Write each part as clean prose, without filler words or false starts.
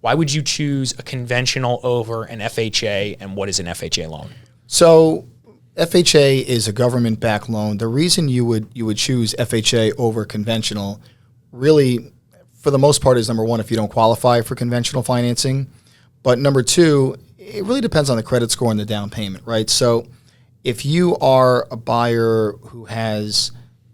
Why would you choose a conventional over an FHA, and what is an FHA loan? So FHA is a government-backed loan. The reason you would choose FHA over conventional, really, for the most part, is number one, if you don't qualify for conventional financing. But number two, it really depends on the credit score and the down payment, right? So if you are a buyer who has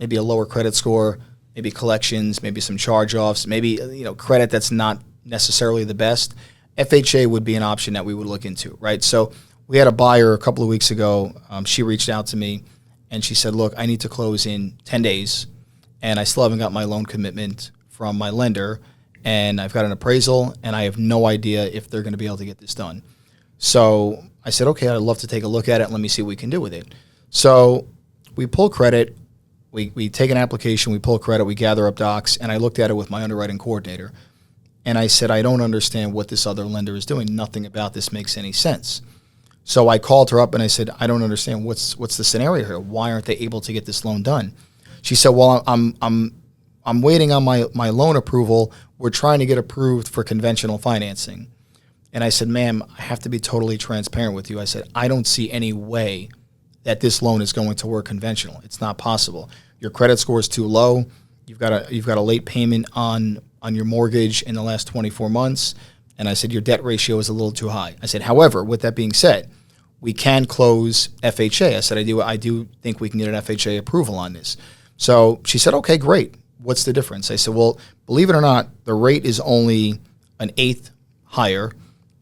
maybe a lower credit score, maybe collections, maybe some charge-offs, maybe credit that's not necessarily the best, FHA would be an option that we would look into, right? So we had a buyer a couple of weeks ago. She reached out to me, and she said, look, I need to close in 10 days, and I still haven't got my loan commitment from my lender, and I've got an appraisal, and I have no idea if they're going to be able to get this done. So I said, okay, I'd love to take a look at it. Let me see what we can do with it. So we pull credit. We take an application. We pull credit. We gather up docs, and I looked at it with my underwriting coordinator, and I said, I don't understand what this other lender is doing. Nothing about this makes any sense. So I called her up and I said, I don't understand what's the scenario here. Why aren't they able to get this loan done? She said, well, I'm waiting on my loan approval. We're trying to get approved for conventional financing. And I said, ma'am, I have to be totally transparent with you. I said, I don't see any way that this loan is going to work conventional. It's not possible. Your credit score is too low. You've got a late payment on your mortgage in the last 24 months. And I said, your debt ratio is a little too high. I said, however, with that being said, we can close FHA. I said, I do think we can get an FHA approval on this. So she said, okay, great. What's the difference? I said, well, believe it or not, the rate is only an eighth higher.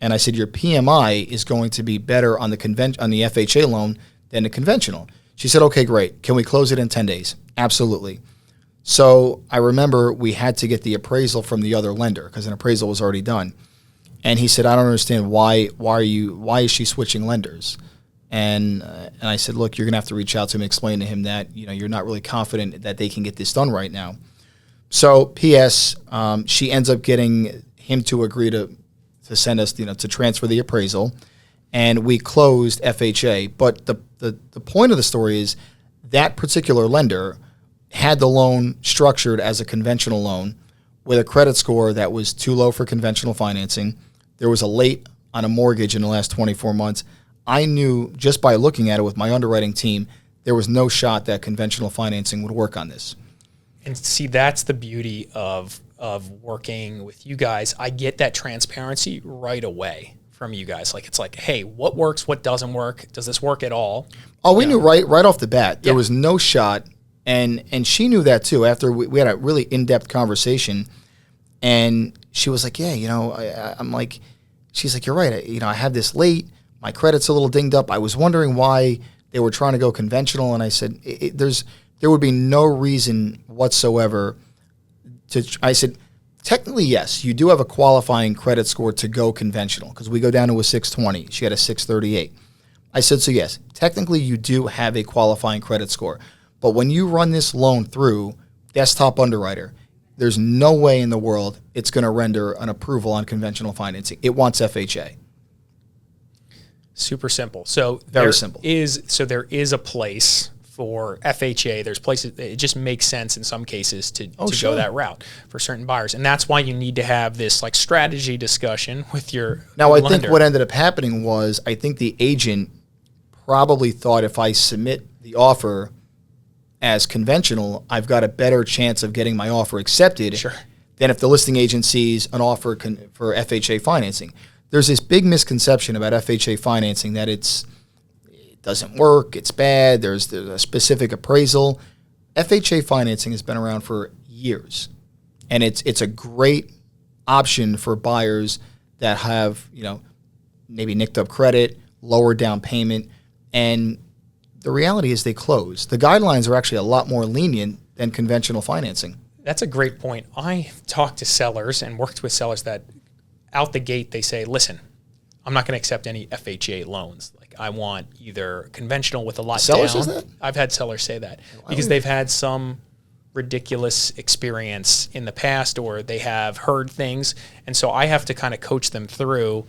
And I said, your PMI is going to be better on the FHA loan than the conventional. She said, okay, great. Can we close it in 10 days? Absolutely. So I remember we had to get the appraisal from the other lender because an appraisal was already done. And he said, I don't understand why is she switching lenders? And I said, look, you're going to have to reach out to him, explain to him that you're not really confident that they can get this done right now. So P.S. She ends up getting him to agree to send us, to transfer the appraisal, and we closed FHA. But the point of the story is that particular lender had the loan structured as a conventional loan with a credit score that was too low for conventional financing. There was a late on a mortgage in the last 24 months. I knew just by looking at it with my underwriting team, there was no shot that conventional financing would work on this. And see, that's the beauty of working with you guys. I get that transparency right away from you guys. It's like, hey, what works, what doesn't work? Does this work at all? Oh, we knew right off the bat. There was no shot, and she knew that too. After we had a really in-depth conversation, and she was like, yeah, I'm like, she's like, you're right. I have this late. My credit's a little dinged up. I was wondering why they were trying to go conventional, and I said, there would be no reason whatsoever I said, technically, yes, you do have a qualifying credit score to go conventional because we go down to a 620. She had a 638. I said, so yes, technically you do have a qualifying credit score. But when you run this loan through Desktop Underwriter, there's no way in the world it's going to render an approval on conventional financing. It wants FHA. Super simple. So very simple. There is a place for FHA. There's places, it just makes sense in some cases to go that route for certain buyers. And that's why you need to have this strategy discussion with your lender. I think what ended up happening was I think the agent probably thought if I submit the offer as conventional, I've got a better chance of getting my offer accepted than if the listing agent sees an offer for FHA financing. There's this big misconception about FHA financing that it doesn't work, it's bad, there's a specific appraisal. FHA financing has been around for years, and it's a great option for buyers that have maybe nicked up credit, lower down payment, and the reality is they close. The guidelines are actually a lot more lenient than conventional financing. That's a great point. I talked to sellers and worked with sellers that out the gate they say, listen, I'm not going to accept any FHA loans. I want either conventional with a lot down. Sellers says that? I've had sellers say that because they've had some ridiculous experience in the past or they have heard things. And so I have to kind of coach them through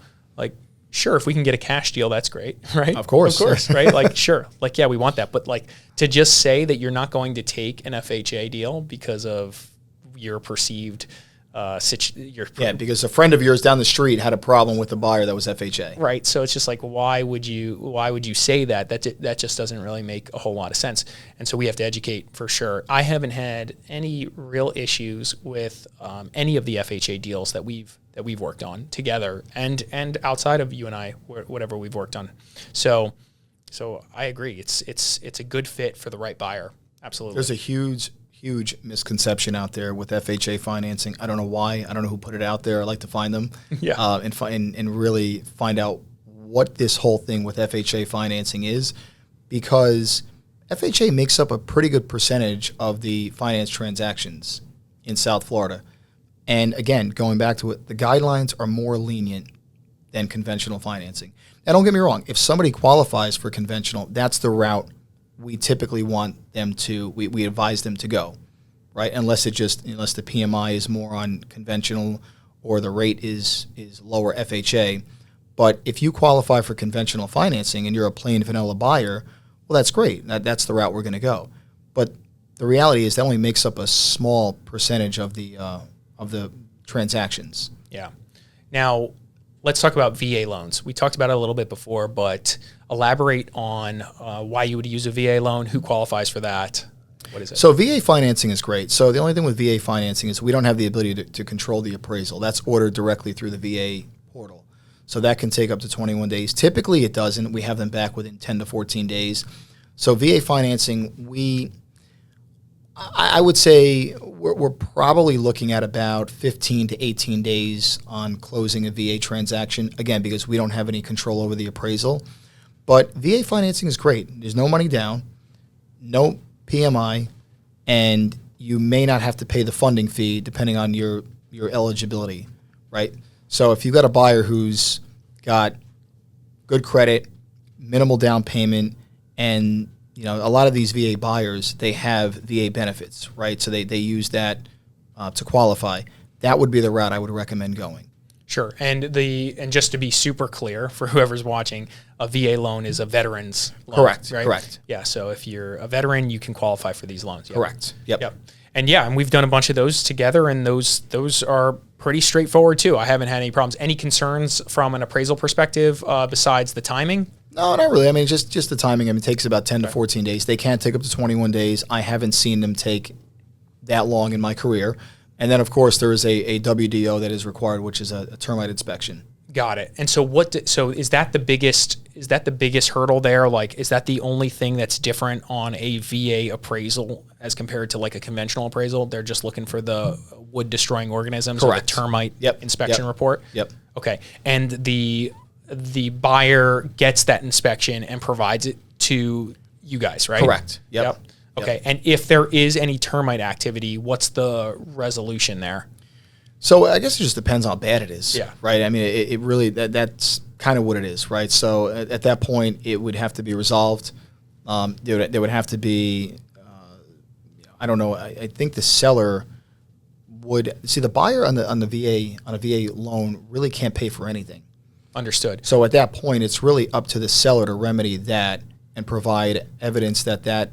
sure, if we can get a cash deal, that's great, right? Of course, right? Sure. Yeah, we want that. But to just say that you're not going to take an FHA deal because of your perceived because a friend of yours down the street had a problem with the buyer that was FHA. Right. So it's just like, why would you say that? That just doesn't really make a whole lot of sense. And so we have to educate for sure. I haven't had any real issues with any of the FHA deals that we've worked on together and outside of you and I, whatever we've worked on. So I agree. It's a good fit for the right buyer. Absolutely. There's a huge misconception out there with FHA financing. I don't know why. I don't know who put it out there. I like to find them and really find out what this whole thing with FHA financing is, because FHA makes up a pretty good percentage of the finance transactions in South Florida. And again, going back to it, the guidelines are more lenient than conventional financing. Now, don't get me wrong. If somebody qualifies for conventional, that's the route we typically want them to, we advise them to go, right? Unless the PMI is more on conventional or the rate is lower FHA. But if you qualify for conventional financing and you're a plain vanilla buyer, well, that's great. That's the route we're going to go. But the reality is that only makes up a small percentage of the transactions. Yeah. Now, let's talk about VA loans. We talked about it a little bit before, but elaborate on why you would use a VA loan, who qualifies for that, what is it? So VA financing is great. So the only thing with VA financing is we don't have the ability to control the appraisal. That's ordered directly through the VA portal. So that can take up to 21 days. Typically it doesn't. We have them back within 10 to 14 days. So VA financing, I would say we're probably looking at about 15 to 18 days on closing a VA transaction, again, because we don't have any control over the appraisal. But VA financing is great. There's no money down, no PMI, and you may not have to pay the funding fee depending on your eligibility, right? So if you've got a buyer who's got good credit, minimal down payment, and a lot of these VA buyers, they have VA benefits, right? So they use that to qualify. That would be the route I would recommend going. Sure. And just to be super clear for whoever's watching, a VA loan is a veteran's loan. Correct. Right? Correct. Yeah. So if you're a veteran, you can qualify for these loans. Yep. Correct. Yep. And we've done a bunch of those together, and those are pretty straightforward too. I haven't had any problems. Any concerns from an appraisal perspective besides the timing? No, not really. I mean, just the timing. I mean, it takes about 10 to 14 days. They can take up to 21 days. I haven't seen them take that long in my career. And then, of course, there is a WDO that is required, which is a termite inspection. Got it. And so is that the biggest hurdle there? Like, is that the only thing that's different on a VA appraisal as compared to like a conventional appraisal? They're just looking for the wood destroying organisms. Correct. Or the termite inspection Yep. report? Yep. Okay. And the buyer gets that inspection and provides it to you guys, right? Correct. Yep. Okay. Yep. And if there is any termite activity, what's the resolution there? So I guess it just depends on how bad it is. Yeah. Right. I mean, it really that's kind of what it is, right? So at that point, it would have to be resolved. There would have to be, I don't know. I think the seller would see the buyer on a VA loan really can't pay for anything. Understood. So at that point, it's really up to the seller to remedy that and provide evidence that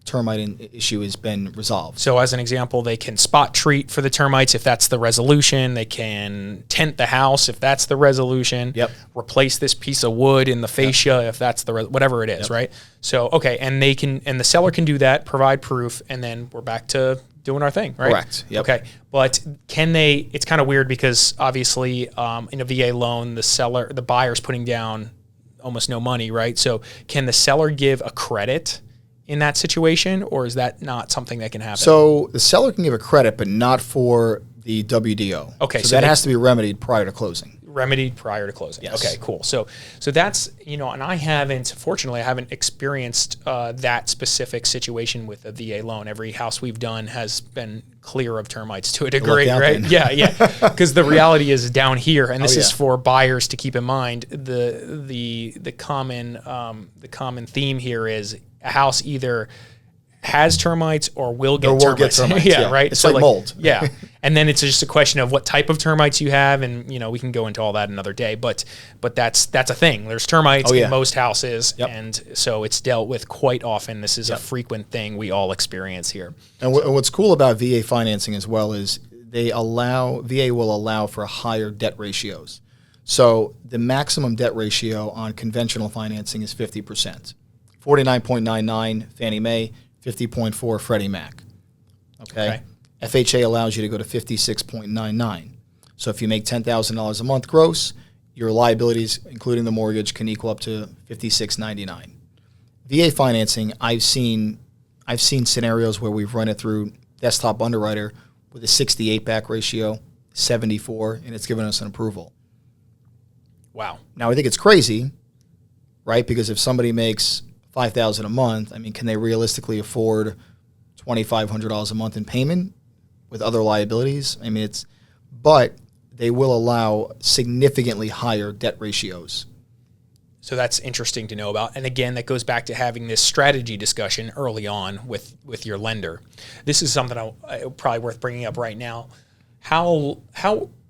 termite issue has been resolved. So as an example, they can spot treat for the termites if that's the resolution. They can tent the house if that's the resolution. Yep. Replace this piece of wood in the fascia if that's the whatever it is, right? So okay, and the seller can do that, provide proof, and then we're back to doing our thing, right? Correct. Yep. Okay, but can they? It's kind of weird because obviously in a VA loan, the buyer's putting down almost no money, right? So can the seller give a credit in that situation, or is that not something that can happen? So the seller can give a credit, but not for the WDO. Okay, so that has to be remedied prior to closing. Remedied prior to closing. Yes. Okay, cool. So that's, and fortunately, I haven't experienced that specific situation with a VA loan. Every house we've done has been clear of termites to a degree, right? Yeah. Because the reality is down here, and this is for buyers to keep in mind. The common theme here is a house either has termites or will get termites. Yeah, right. It's so like mold. Yeah. And then it's just a question of what type of termites you have, and we can go into all that another day. But that's a thing. There's termites in most houses, and so it's dealt with quite often. This is a frequent thing we all experience here. And what's cool about VA financing as well is VA will allow for higher debt ratios. So the maximum debt ratio on conventional financing is 50%. 49.99 Fannie Mae, 50.4 Freddie Mac. Okay? FHA allows you to go to 56.99. So if you make $10,000 a month gross, your liabilities, including the mortgage, can equal up to $56.99. VA financing, I've seen scenarios where we've run it through Desktop Underwriter with a 68 back ratio, 74, and it's given us an approval. Wow. Now I think it's crazy, right? Because if somebody makes $5,000 a month, I mean, can they realistically afford $2,500 a month in payment with other liabilities? I mean, but they will allow significantly higher debt ratios. So that's interesting to know about. And again, that goes back to having this strategy discussion early on with your lender. This is something probably worth bringing up right now. How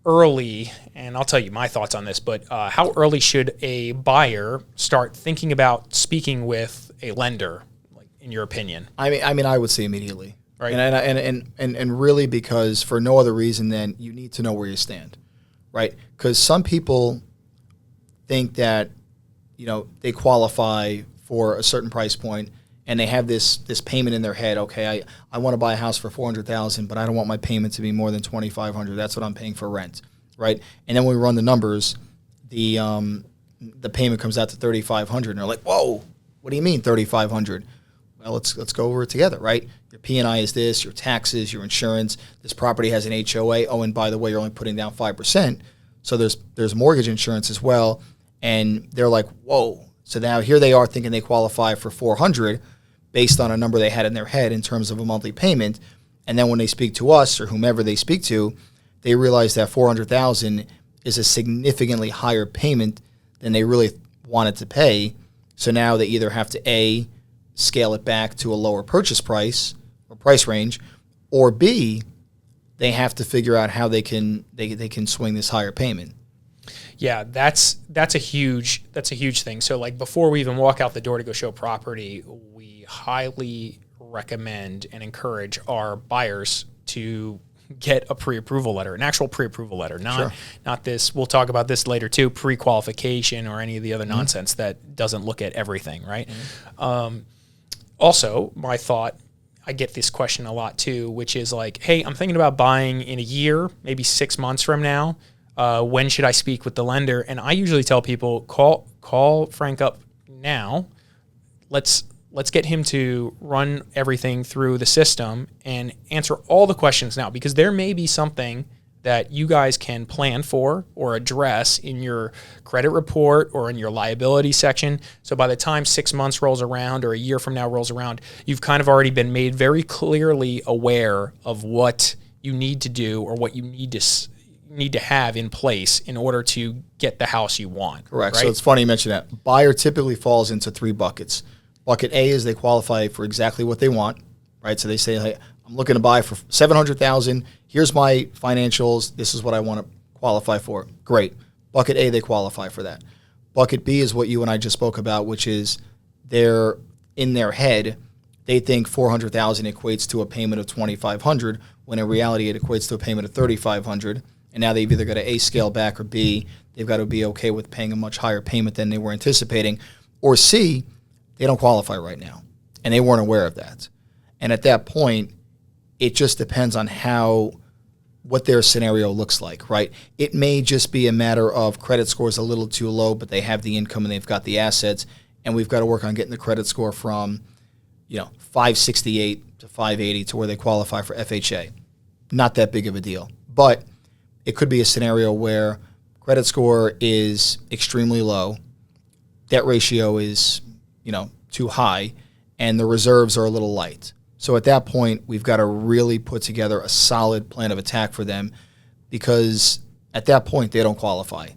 early, and I'll tell you my thoughts on this, but how early should a buyer start thinking about speaking with a lender, like in your opinion? I mean, I would say immediately, right? And really, because for no other reason than you need to know where you stand, right? Because some people think that they qualify for a certain price point, and they have this payment in their head. Okay, I want to buy a house for $400,000, but I don't want my payment to be more than $2,500. That's what I'm paying for rent, right? And then when we run the numbers, the payment comes out to $3,500, and they're like, "Whoa, what do you mean $3,500?" Well, let's go over it together, right? Your P&I is this, your taxes, your insurance. This property has an HOA. Oh, and by the way, you're only putting down 5%, so there's mortgage insurance as well. And they're like, "Whoa." So now here they are thinking they qualify for $400 based on a number they had in their head in terms of a monthly payment. And then when they speak to us or whomever they speak to, they realize that $400,000 is a significantly higher payment than they really wanted to pay. So now they either have to A, scale it back to a lower purchase price or price range, or B, they have to figure out how they can swing this higher payment. Yeah, that's a huge thing. So like before we even walk out the door to go show property, we highly recommend and encourage our buyers to get a pre-approval letter, an actual pre-approval letter, not this. We'll talk about this later too, pre-qualification or any of the other nonsense that doesn't look at everything, right? Also, my thought, I get this question a lot too, which is like, hey, I'm thinking about buying in a year, maybe 6 months from now. When should I speak with the lender? And I usually tell people, call Frank up now. Let's get him to run everything through the system and answer all the questions now, because there may be something that you guys can plan for or address in your credit report or in your liability section. So by the time 6 months rolls around or a year from now rolls around, you've kind of already been made very clearly aware of what you need to do or what you need to have in place in order to get the house you want. Correct. Right? So it's funny you mention that. Buyer typically falls into 3 buckets. Bucket A is they qualify for exactly what they want, right? So they say, hey, I'm looking to buy for $700,000. Here's my financials. This is what I want to qualify for. Great. Bucket A, they qualify for that. Bucket B is what you and I just spoke about, which is they're in their head, they think $400,000 equates to a payment of $2,500, when in reality it equates to a payment of $3,500. And now they've either got to A, scale back, or B, they've got to be okay with paying a much higher payment than they were anticipating. Or C, they don't qualify right now, and they weren't aware of that. And at that point, it just depends on what their scenario looks like, right? It may just be a matter of credit scores a little too low, but they have the income and they've got the assets, and we've got to work on getting the credit score from 568 to 580 to where they qualify for FHA. Not that big of a deal. But it could be a scenario where credit score is extremely low, debt ratio is, too high, and the reserves are a little light. So at that point, we've got to really put together a solid plan of attack for them, because at that point, they don't qualify.